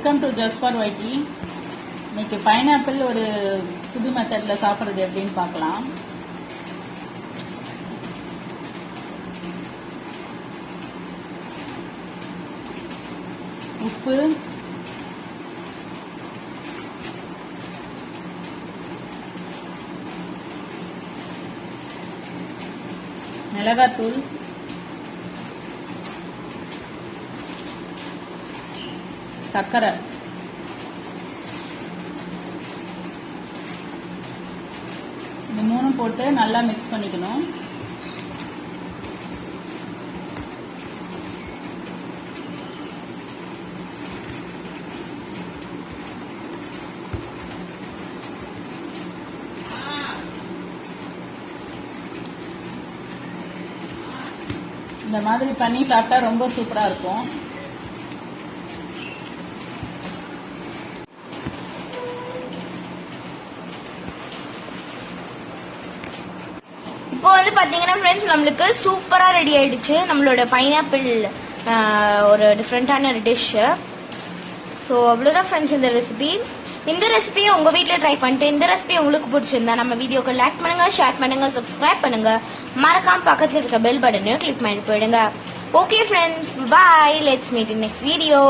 Welcome to just for YT. இன்னைக்கு pineapple ஒரு புது மெத்தட்ல சாப்பிட்றது எப்படின்னு பார்க்கலாம். உப்பு, மிளகாத்தூள், சர்க்கரை, இந்த மூணும் போட்டு நல்லா மிக்ஸ் பண்ணிக்கணும். இந்த மாதிரி பண்ணி சாப்பிட்டா ரொம்ப சூப்பரா இருக்கும். இப்போ வந்து பாத்தீங்கன்னா ஃப்ரெண்ட்ஸ், நம்மளுக்கு சூப்பரா ரெடி ஆயிடுச்சு நம்மளோட பைனாப்பிள் ஒரு டிஃப்ரெண்டான ஒரு டிஷ். ஸோ அவ்வளோதான் ஃப்ரெண்ட்ஸ் இந்த ரெசிபி. இந்த ரெசிபியை உங்க வீட்டில் ட்ரை பண்ணிட்டு இந்த ரெசிபி உங்களுக்கு பிடிச்சிருந்தா நம்ம வீடியோக்கு லைக் பண்ணுங்க, ஷேர் பண்ணுங்க, சப்ஸ்கிரைப் பண்ணுங்க, மறக்காம பக்கத்தில் இருக்க பெல் பட்டனையும் கிளிக் பண்ணி போயிடுங்க. Okay friends, bye. Let's meet in next video.